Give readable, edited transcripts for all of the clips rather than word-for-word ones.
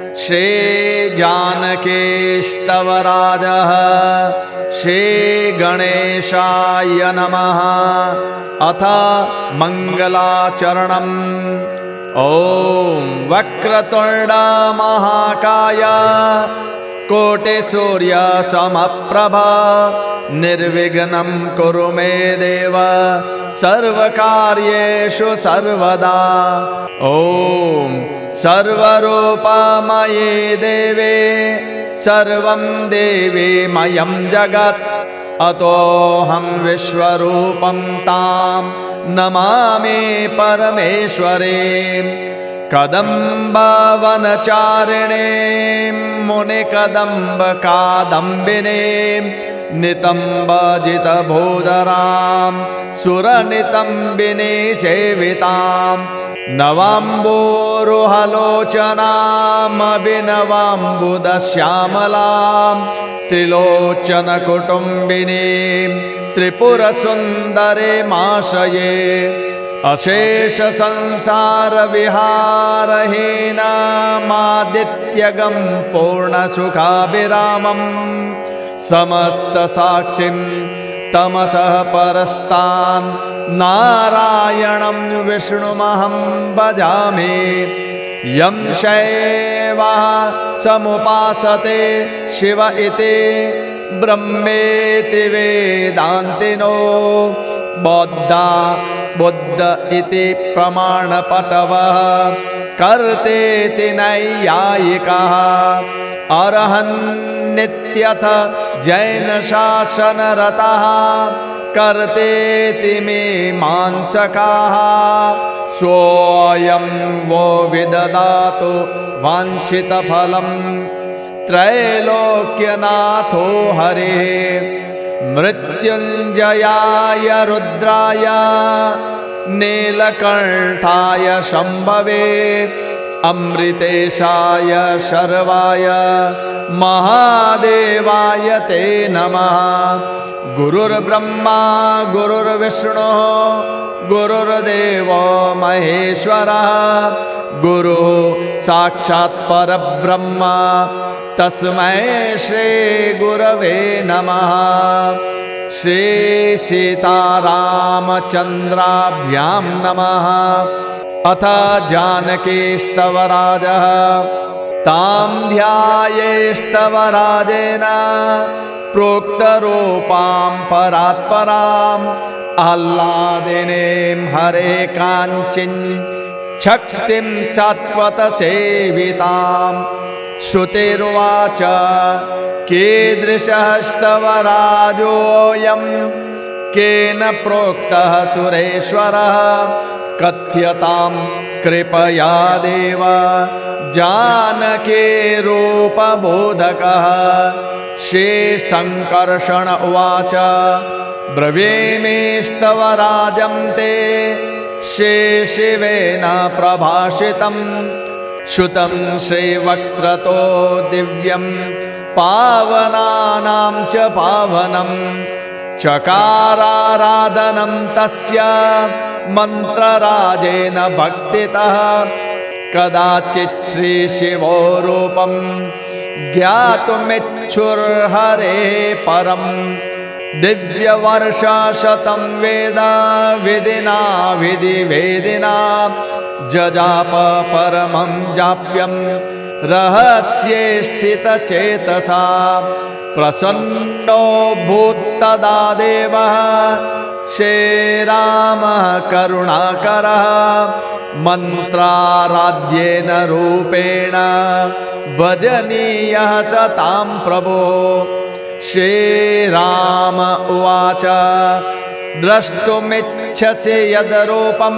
श्रीजानकीस्तवराजः श्रीगणेशाय नमः। अथ मङ्गलाचरणम्। ॐ वक्रतुण्ड महाकाय कोटिसूर्यसमप्रभा निर्विघ्नं कुरु मे देव सर्वकार्येषु सर्वदा। ॐ सर्वरूपमये देवे सर्वं देवीमयं जगत् अतोऽहं विश्वरूपं तां नमामि परमेश्वरीं। कदम्बवनचारिणे मुनिकदम्बकादम्बिने नितम्बजितभूधरां सुरनितम्बिनी सेवितां नवाम्बोरुहलोचनामभिनवाम्बुदश्यामलां त्रिलोचनकुटुम्बिनीं त्रिपुरसुन्दरीमाश्रये। अशेषसंसारविहारहीनामादित्यगं पूर्णसुखाभिरामं समस्तसाक्षिं तमसः परस्तान् नारायणं विष्णुमहं भजामि। यं शैवः समुपासते शिव इति ब्रह्मेति वेदान्तिनो बौद्धा बुद्ध इति प्रमाणपटवः कर्तेति नैयायिकाः अरहन्नित्यथ जैनशासनरताः कर्तेति मीमांसकाः सोऽयं वो विददातु वाञ्छितफलं त्रैलोक्यनाथो हरिः। मृत्युञ्जयाय रुद्राय नीलकण्ठाय शम्भवे अमृतेशाय शर्वाय महादेवाय ते नमः। गुरुर्ब्रह्मा गुरुर्विष्णुः गुरुर्देवो महेश्वरः गुरुः साक्षात् परब्रह्म तस्मै श्री गुरवे नमः। श्री सीतारामचन्द्राभ्यां नमः। अथ जानकीस्तवराजः तां ध्यायेस्तवराजेन प्रोक्तरूपां परात्पराम् आह्लादिनीं हरे काञ्चिन् शक्तिं शाश्वतसेविताम्। श्रुतिर्वाच कीदृशस्तवराजोऽयं केन प्रोक्तः सुरेश्वरः कथ्यतां कृपया देव जानकीरूपबोधकः। श्रीसङ्कर्षण उवाच ब्रवीमिस्तवराजं ते शिवेन प्रभाषितं श्रुतं श्रीवक्त्रतो दिव्यं पावनानां च पावनं चकाराराधनं तस्य मन्त्रराजेन भक्तितः। कदाचित् श्रीशिवो रूपं ज्ञातुमिच्छुर्हरेः परं दिव्यवर्षशतं वेद विधिना विधिवेदिना जजाप परमं जाप्यं रहस्ये स्थितचेतसा। प्रसन्नो भूत्तदा देवः श्रीरामः करुणाकरः मन्त्राराध्येन रूपेण भजनीयः च तां प्रभो। श्रीराम उवाच द्रष्टुमिच्छसि यद्रूपं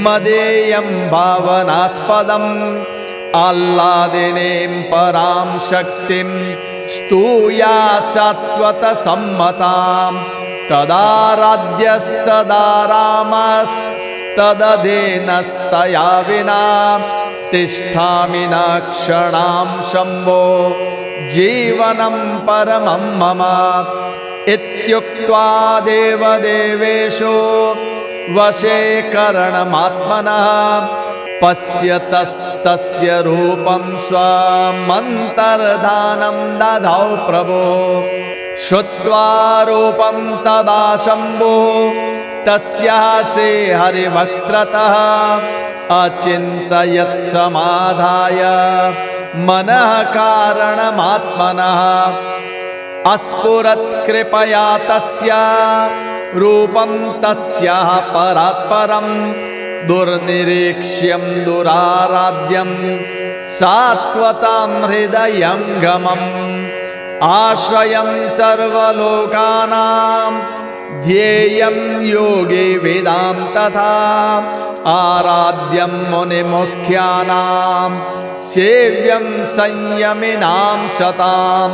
मदेयं भावनास्पदम् आह्लादिनीं परां शक्तिं स्तूया सत्वतसम्मतां। तदाराध्यस्तदा रामस्तदधीनस्तया विना तिष्ठामि न क्षणां शम्भो जीवनं परमं मम। इत्युक्त्वा देवदेवेषु वशीकरणमात्मनः पश्यतस्त तस्य रूपं स्वमन्तर्धानं दधौ प्रभुः श्रुत्वा रूपं तदा शम्भुः तस्याः श्रीहरिवक्त्रतः अचिन्तयत् समाधाय मनः कारणमात्मनः अस्फुरत् कृपया तस्य रूपं तस्याः परात्परं दुर्निरीक्ष्यं दुराराध्यं सात्वतां हृदयङ्गमम् आश्रयं सर्वलोकानां ध्येयं योगी वेदां तथा आराध्यं मुनिमुख्यानां सेव्यं संयमिनां शतां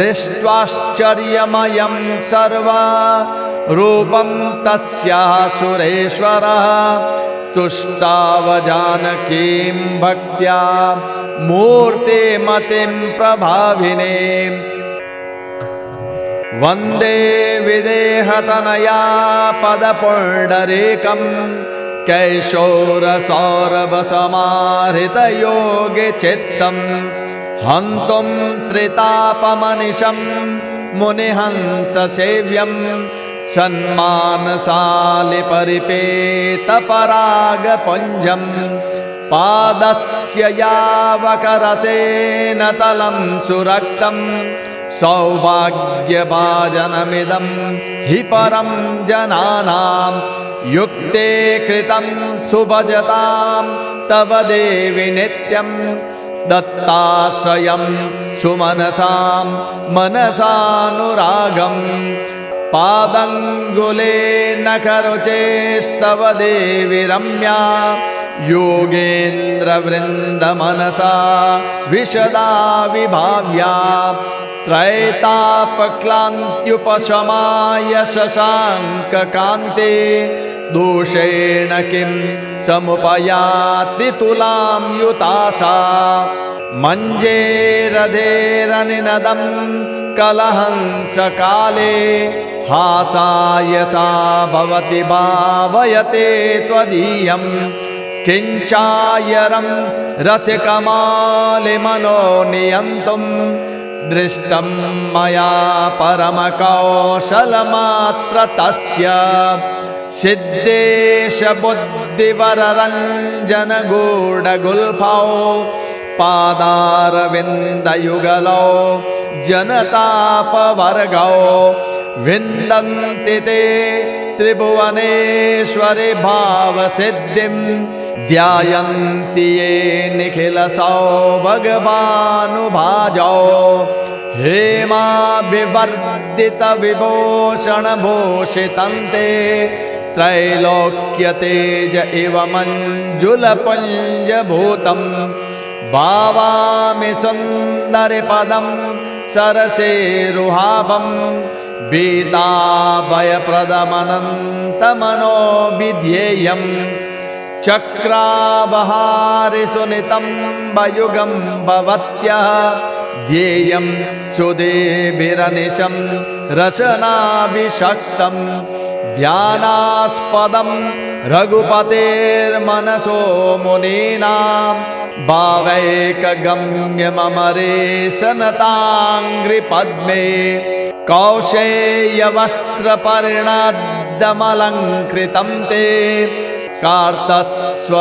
दृष्ट्वाश्चर्यमयं सर्वरूपं तस्याः सुरेश्वरः तुष्टावजानकीं भक्त्या मूर्तिमतिं प्रभाविनीम् वन्दे विदेहतनया पदपुण्डरीकं कैशोरसौरभसमाहृतयोगिचित्तं हन्तुं त्रितापमनिशं मुनिहंससेव्यं सन्मानशालिपरिपेतपरागपुञ्जं पादस्य यावकरसेन तलं सुरक्तं सौभाग्यभाजनमिदं हि परं जनानां युक्ते कृतं सुभजतां तव देवि नित्यं दत्ताश्रयं सुमनसां मनसानुरागं पादङ्गुले नखरुचेस्तव देवि रम्या योगेन्द्रवृन्दमनसा विशदा विभाव्या त्रैतापक्लान्त्युपशमाय शशाङ्ककान्ते दोषेण किं समुपयाति तुलां युतासा मञ्जेरधेरनिनदं कलहंसकाले हासाय सा भवति भावयते त्वदीयं किञ्चायरं रसिकमालिमनो नियन्तुं दृष्टं मया परमकौशलमात्र तस्य सिद्धेशबुद्धिवररञ्जनगूढगुल्फौ पादारविन्दयुगलौ जनतापवर्गौ विन्दन्ति ते त्रिभुवनेश्वरि भावसिद्धिं ध्यायन्ति ये निखिलसौभगभानुभाजौ हेमाभिवर्धितविभूषणभूषितं ते त्रैलोक्यतेज इव मञ्जुलपुञ्जभूतं भावामि सुन्दरिपदं सरसेरुहाभं बीताभयप्रदमनन्तमनोभिध्येयं चक्राबहारिसुनितं वयुगं भवत्यः ध्येयं सुदेभिरनिशं रचनाभिषक्तं ध्यानास्पदं रघुपतेर्मनसो मुनीनां भावैकगम्यममरेशनताङ्घ्रिपद्मे कौशेयवस्त्रपरिणाद्दमलङ्कृतं ते कार्तस्वरासनिमणे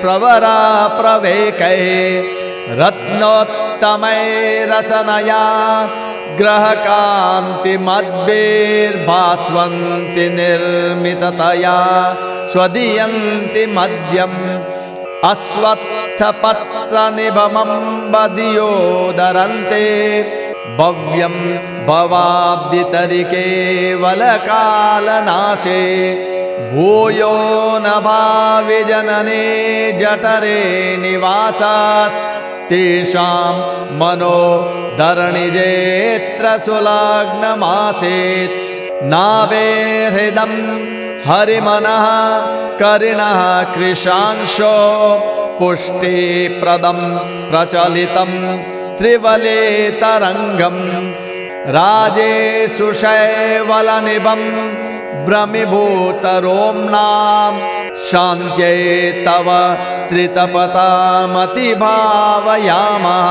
प्रवरा प्रवेकै रत्नोत्तमैरचनया ग्रहकान्तिमद्भिर्भास्वन्ति निर्मिततया स्वदीयन्ति मद्यम् अश्वत्थपत्रनिभमम्बधियोदरन्ते भव्यं भवाब्दितरिकेवलकालनाशे भूयो न भाविजनने जठरे निवासास्तेषां मनोधरणिजेऽत्र सुलग्नमासेत् नाभेर्हृदं हरिमनः करिणः कृशांशो पुष्टिप्रदं प्रचलितं त्रिवलेतरङ्गं राजेषु शैवलनिभं भ्रमीभूतरोम्णां शान्त्यै तव त्रितपतामतिभावयामः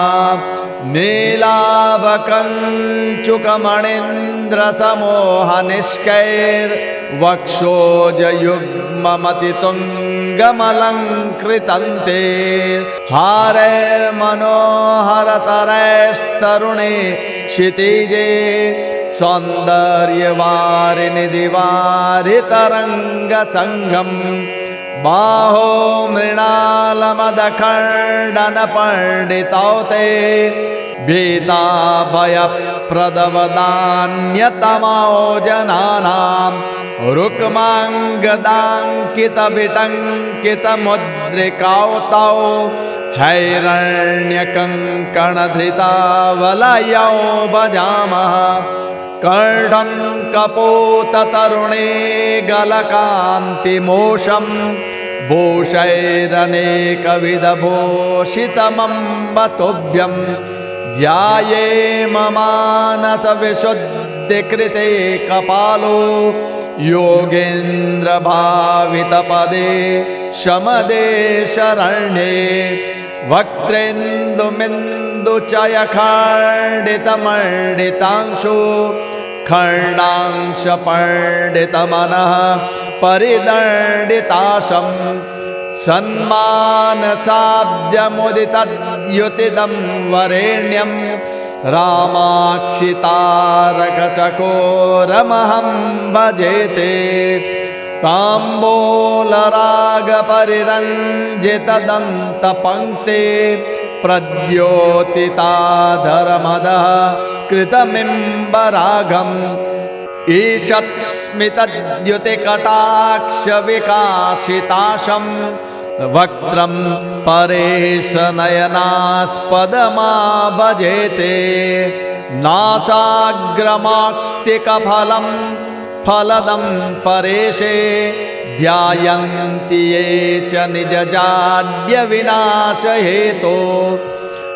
नीलाभकञ्चुकमणेन्द्रसमोहनिष्कैर्वक्षोजयुग्ममतितुङ्गमलङ्कृतं ते हारैर्मनोहरतरैस्तरुणे क्षितिजे सौन्दर्यवारिनिधिवारितरङ्गसङ्गम् बाहो मृणालमदखण्डनपण्डितौ ते भीताभयप्रदवदान्यतमौ रुक्माङ्गदाङ्कितविटङ्कितमुद्रिकौ तौ हैरण्यकङ्कणधृतावलयौ भजामः कर्णं कपोततरुणे गलकान्तिमोषं भूषैरनेकविधभूषितमम्बतुभ्यं ध्यायेम मानसविशुद्धिकृते कपालो योगेन्द्रभावितपदे शमदे शरण्ये वक्त्रेन्दुमिन्दुचयखण्डितमण्डितांशु खण्डांशपण्डितमनः परिदण्डिताशं सन्मानसाब्जमुदितद्युतिदं वरेण्यं रामाक्षितारकचकोरमहं भजेते ताम्बूलरागपरिरञ्जितदन्तपङ्क्ते प्रद्योतिताधरमदः कृतमिम्बरागम् ईषत् स्मितद्युतिकटाक्षविकासिताशं वक्त्रं परेशनयनास्पदमा भजेते नासाग्रमाक्तिकफलं फलदं परेशे ध्यायन्ति ये च निजजाड्यविनाशहेतो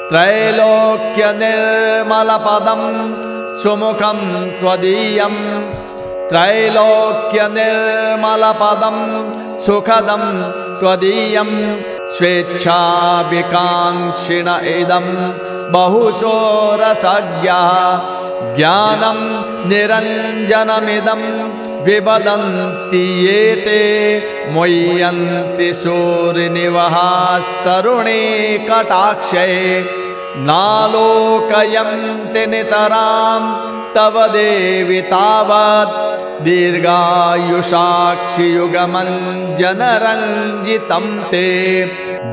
त्रैलोक्यनिर्मलपदं सुमुखं त्वदीयं त्रैलोक्यनिर्मलपदं सुखदं त्वदीयं स्वेच्छाभिकाङ्क्षिण इदं बहुशोरसज्ञः ज्ञानं निरञ्जनमिदं विवदन्ति ये ते मुह्यन्ति सूर्यनिवहास्तरुणे कटाक्षे नालोकयन्ति नितरां तव देवि तावत् दीर्घायुषाक्षियुगमञ्जनरञ्जितं ते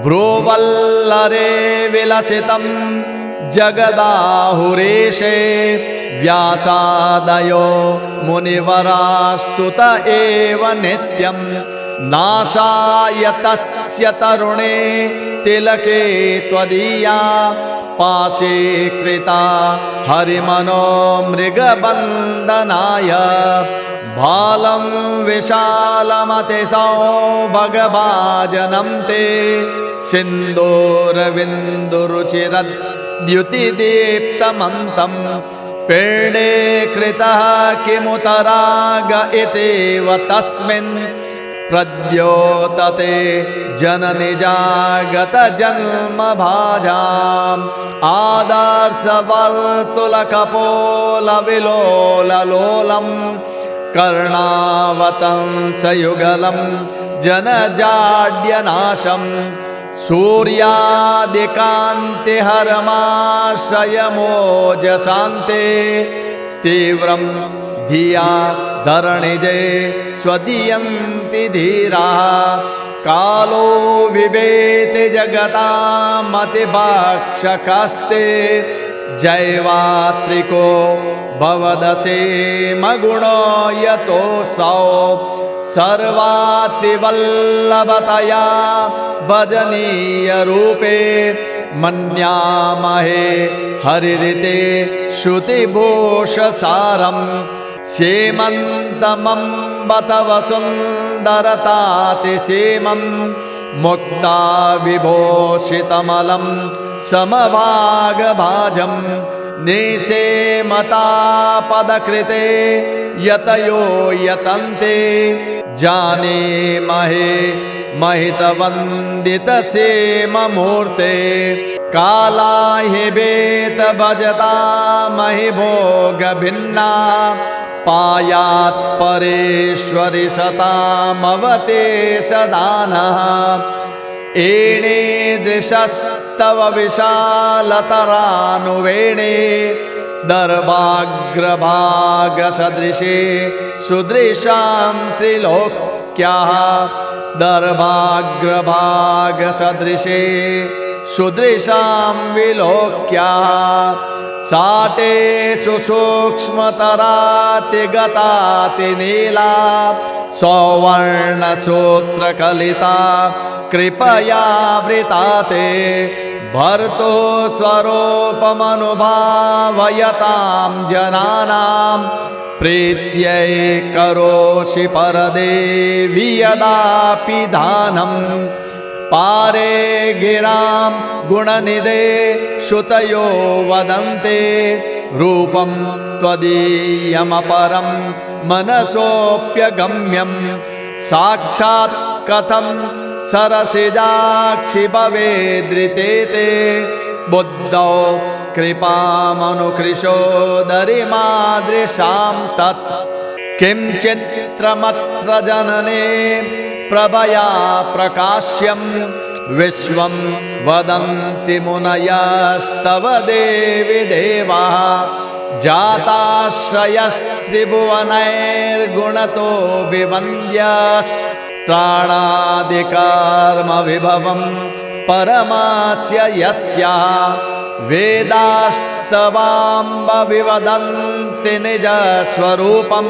ब्रुवल्लरे विलसितं जगदाहुरेशे व्याचादयो मुनिवरास्तुत एव नित्यं नाशाय तस्य तरुणे तिलके त्वदीया पाशे कृता हरिमनो मृगबन्धनाय बालं विशालमतिसौ भगभाजनं ते सिन्दूरविन्दुरुचिरद्युतिदीप्तमन्तं पेणे कृतः किमुतराग इत्येव तस्मिन् प्रद्योतते जननिजागतजन्मभाजाम् आदर्शवर्तुलकपोलविलोललोलं कर्णावतंसयुगलं जनजाड्यनाशं सूर्यादिकान्तिहरमाश्रयमोजशान्ते तीव्रं धिया धरणिजे स्वदीयन्ति धीराः कालो विवेति जगतामतिभक्षकस्ते जैवात्रिको भवदसेमगुणो यतोऽसौ सर्वातिवल्लभतया भजनीयरूपे मन्यामहे हरिरिते श्रुतिभूषसारम् सेमन्तमम्बत वसुन्दरतातिसेमं मुक्ता विभूषितमलं समभागभाजं निसेमतापदकृते यतयो यतन्ते जानीमहे महितवन्दितसेममूर्ते कालाहिवेत भजता महि भोगभिन्ना पायात् परेश्वरि सतामवते सदा नः एणे दृशस्तव विशालतरानुवेणे दर्भाग्रभागसदृशे सुदृशां त्रिलोक्याः दर्भाग्रभागसदृशे सुदृशां विलोक्याः साटेषु सूक्ष्मतरातिगतातिनीला सौवर्णसूत्रकलिता कृपया वृता ते भर्तुः स्वरूपमनुभावयतां जनानां प्रीत्यै करोषि परदेवि यदापि दानं पारे गिरां गुणनिधे श्रुतयो वदन्ते रूपं त्वदीयमपरं मनसोऽप्यगम्यं साक्षात् कथं सरसिजाक्षि भवेद्रिते ते बुद्धौ कृपामनुकृशोदरिमादृशां तत् किंचित्रमत्र जनने प्रभया प्रकाश्यं विश्वं वदन्ति मुनयस्तव देवि देवाः जाताश्रयस्त्रिभुवनैर्गुणतो विवन्द्यस्त्राणादिकर्मविभवं परमास्य यस्याः वेदास्तवाम्ब विवदन्ति निजस्वरूपं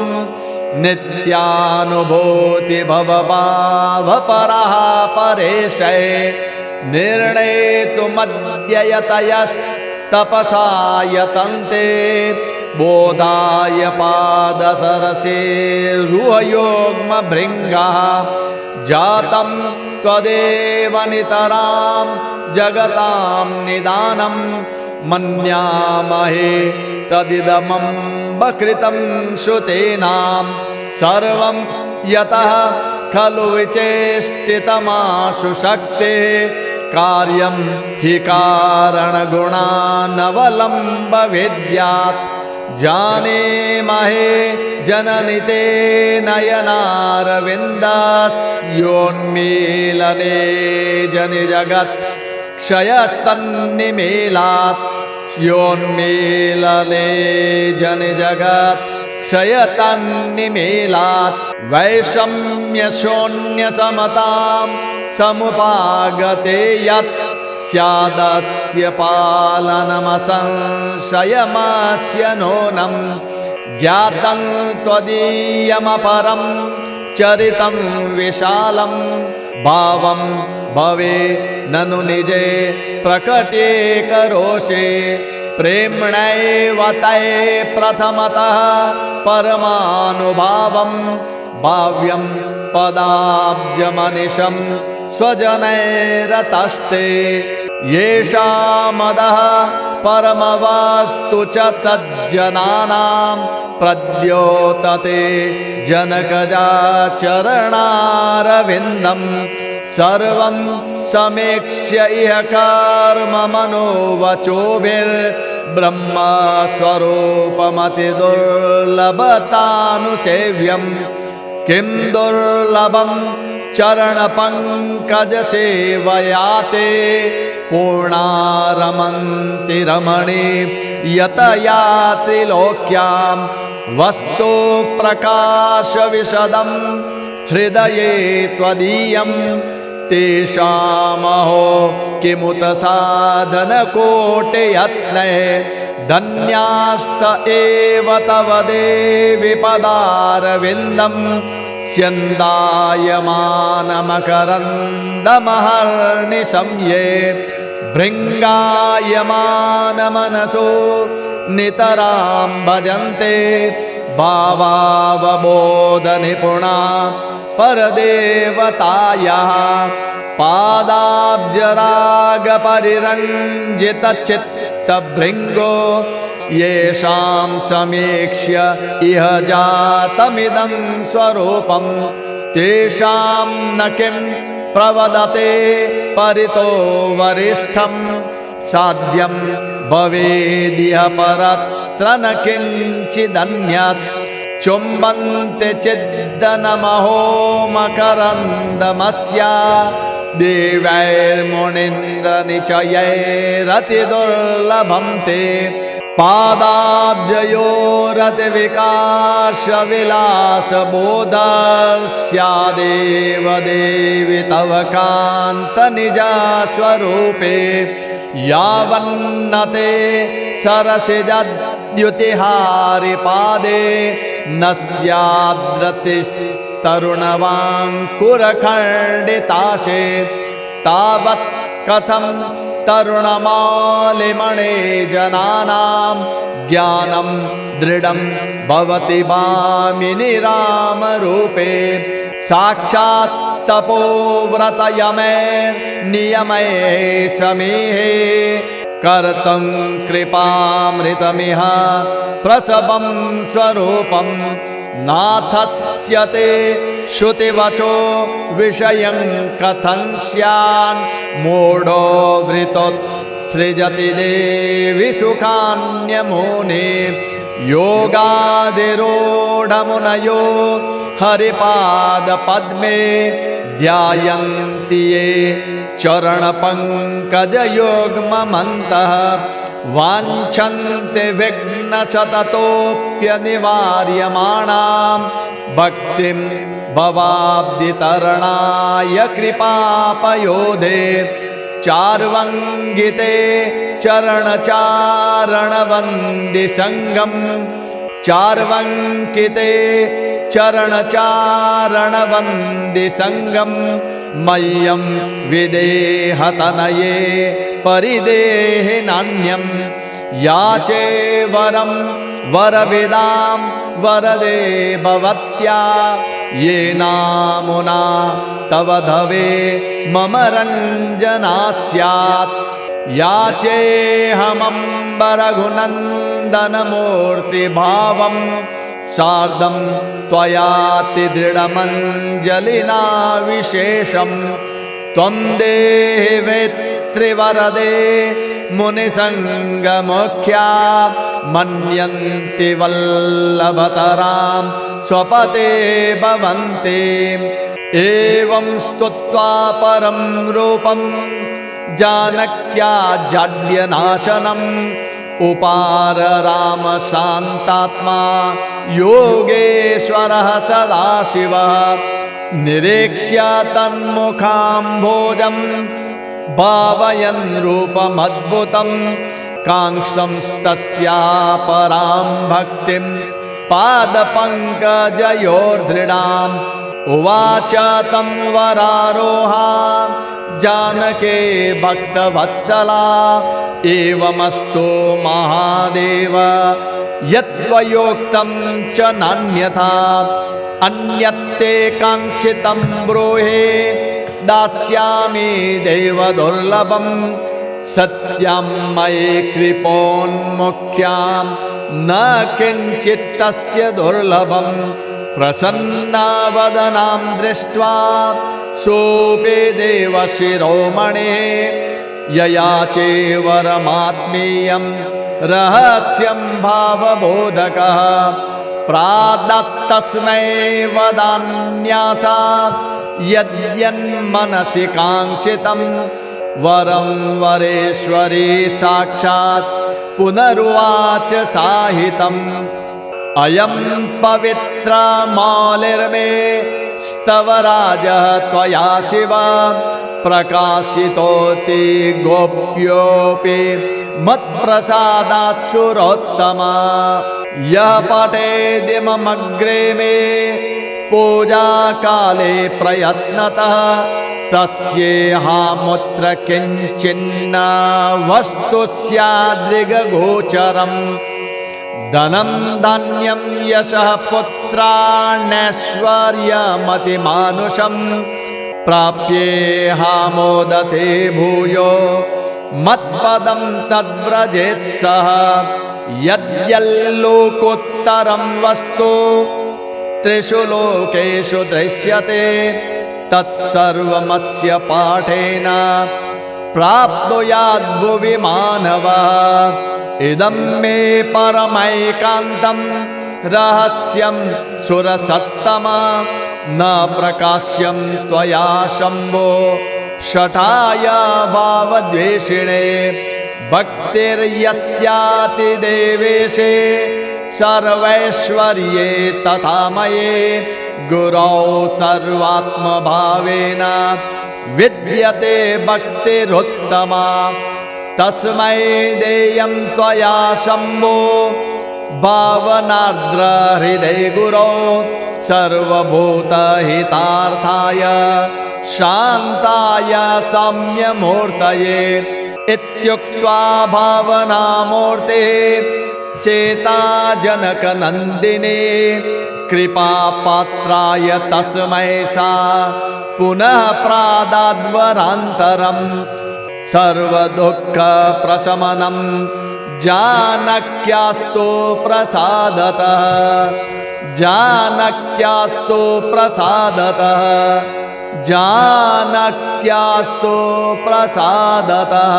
नित्यानुभूति भवभावपरः परेशै निर्णेतुमद्ययतयस्तपसा यतन्ते बोधाय पादसरसे रुहयोग्मभृङ्गः जातं त्वदेव नितरां जगतां निदानं मन्यामहे तदिदमम्बकृतं श्रुतेनां सर्वं यतः खलु विचेष्टितमाशु शक्तेः कार्यं हि कारणगुणानवलम्बवेद्यात् जानेमहे जननि ते नयनारविन्दस्योन्मीलने जनि जगत् क्षयस्तन्निमीलात् योन्मीलने जनि जगत् क्षयतन्निमीलात् वैषम्यशून्यसमतां समुपागते यत् स्यादस्य पालनमसंशयमस्य नूनं ज्ञातं त्वदीयमपरं चरितं विशालं भावं भवे ननु निजे प्रकटे करोषे प्रेम्णैव तै प्रथमतः परमानुभावं भाव्यं पदाब्जमनिशं स्वजनैरतस्ते येषामदः परमवास्तु च तज्जनानां प्रद्योतते जनकजाचरणारविन्दं सर्वं समेक्ष्य इह कर्ममनोवचोभिर्ब्रह्मस्वरूपमतिदुर्लभतानुसेव्यं किं दुर्लभं चरणपङ्कजसेवया ते पूर्णारमन्ति रमणे यतया त्रिलोक्यां वस्तु प्रकाशविशदं हृदये त्वदीयं तेषामहो किमुत साधनकोटियत्नैः धन्यास्त एव तव देवि पदारविन्दं स्यन्दायमानमकरन्दमहर्निशं ये भृङ्गायमानमनसो नितरां भजन्ते भावावबोधनिपुणा परदेवतायाः पादाब्जरागपरिरञ्जितचित्तभृङ्गो येषां समीक्ष्य इह जातमिदं स्वरूपं तेषां न किं प्रवदते परितो वरिष्ठं साध्यं भवेदिह परत्र न किञ्चिदन्यत् चुम्बन्ते चिद्दनमहो मकरन्दमस्य देवैर्मुनीन्द्रनिचयैरतिदुर्लभं ते पादाब्जयोरतिविकासविलासबोधस्यादेव देवि तव कान्तनिजस्वरूपे यावन्नते सरसिजद्युतिहारिपादे न स्याद्रतिस्तरुणवाङ्कुरखण्डिताशे तावत् कथं तरुणमालिमणे जनानां ज्ञानं दृढं भवति भामिनि रामरूपे साक्षात् तपोव्रतयमे नियमे समीहे कर्तुं कृपामृतमिह प्रसवं स्वरूपं नाथस्य ते श्रुतिवचो विषयं कथं स्यान् मूढो वृतोत्सृजति देवि सुखान्यमुने योगादिरूढमुनयो हरिपादपद्मे ध्यायन्ति ये चरणपङ्कजयुग्ममन्तः वाञ्छन्ति विघ्नशततोऽप्यनिवार्यमाणां भक्तिं भवाब्धितरणाय कृपापयोधे चार्वङ्गिते चरणचारणवन्दिसङ्गं चार्वङ्किते चरणचारणवन्दिसङ्गं मह्यं विदेहतनये परिदेहि नान्यं याचे वरं वरविदां वरदे भवत्या ये नामुना तव धवे मम रञ्जनात् स्यात् याचेऽहमम्बरघुनन्दनमूर्तिभावं सार्धं त्वयातिदृढमञ्जलिना विशेषं त्वं देहि वेत्त्रिवरदे मुनिसङ्गमुख्या मन्यन्ति वल्लभतरां स्वपते भवन्ति एवं स्तुत्वा परं रूपं जानक्या जाड्यनाशनम् उपार राम शान्तात्मा योगेश्वरः सदाशिवः निरीक्ष्य तन्मुखाम्भोजं भावयन् रूपमद्भुतं काङ्क्षंस्तस्याः परां भक्तिं पादपङ्कजयोर्दृढाम् उवाच तं वरारोहा जानके भक्तवत्सला एवमस्तु महादेव यत्त्वयोक्तं च नान्यथा अन्यत्ते काङ्क्षितं ब्रूहि दास्यामि देव दुर्लभं सत्यं मयि कृपोन्मुख्यां न किञ्चित् तस्य दुर्लभं प्रसन्नावदनां दृष्ट्वा सोऽपि देवशिरोमणिः ययाचे वरमात्मीयं रहस्यं भावबोधकः प्रादत्तस्मै वदान्यासात् यद्यन्मनसि काङ्क्षितं वरं वरेश्वरी साक्षात् पुनरुवाच साहितम् अयं पवित्र मौलिर्मे स्तव राजः त्वया शिव प्रकाशितोति गोप्योऽपि मत्प्रसादात् सुरोत्तमा यः पठेदिममग्रे मे पूजा काले प्रयत्नतः तस्येहामुत्र किञ्चिन्न वस्तु स्यादृगगोचरम् धनं धान्यं यशः पुत्राण्यैश्वर्यमतिमानुषं प्राप्येहामोदते भूयो मत्पदं तद्व्रजेत् सः यद्यल्लोकोत्तरं वस्तु त्रिषु लोकेषु दृश्यते तत्सर्वमस्य पाठेन प्राप्नुयाद्भुवि मानवः इदं मे परमैकान्तं रहस्यं सुरसत्तमा न प्रकाश्यं त्वया शम्भो शठाय भावद्वेषिणे भक्तिर्यस्याति देवेशे सर्वैश्वर्ये तथा मये गुरौ सर्वात्मभावेन विद्यते भक्तिरुत्तमा तस्मै देयं त्वया शम्भो भावनार्द्र हृदय गुरो सर्वभूतहितार्थाय शान्ताय साम्यमूर्तये इत्युक्त्वा भावनामूर्ते सीता जनकनन्दिनी कृपापात्राय तस्मै सा पुनः प्रादाद्वरान्तरम् सर्वदुःखप्रशमनं जानक्यास्तु प्रसादतः जानक्यास्तु प्रसादतः जानक्यास्तु प्रसादतः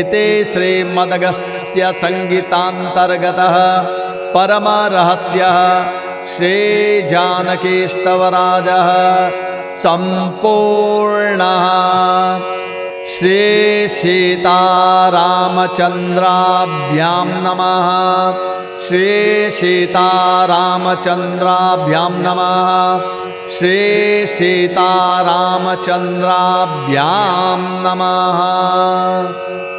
इति श्रीमदगस्त्यसंहितान्तर्गतः परमरहस्यः श्रीजानकीस्तवराजः सम्पूर्णः। श्री सीतारामचन्द्राभ्यां नमः। श्री सीतारामचन्द्राभ्यां नमः। श्री सीतारामचन्द्राभ्यां नमः।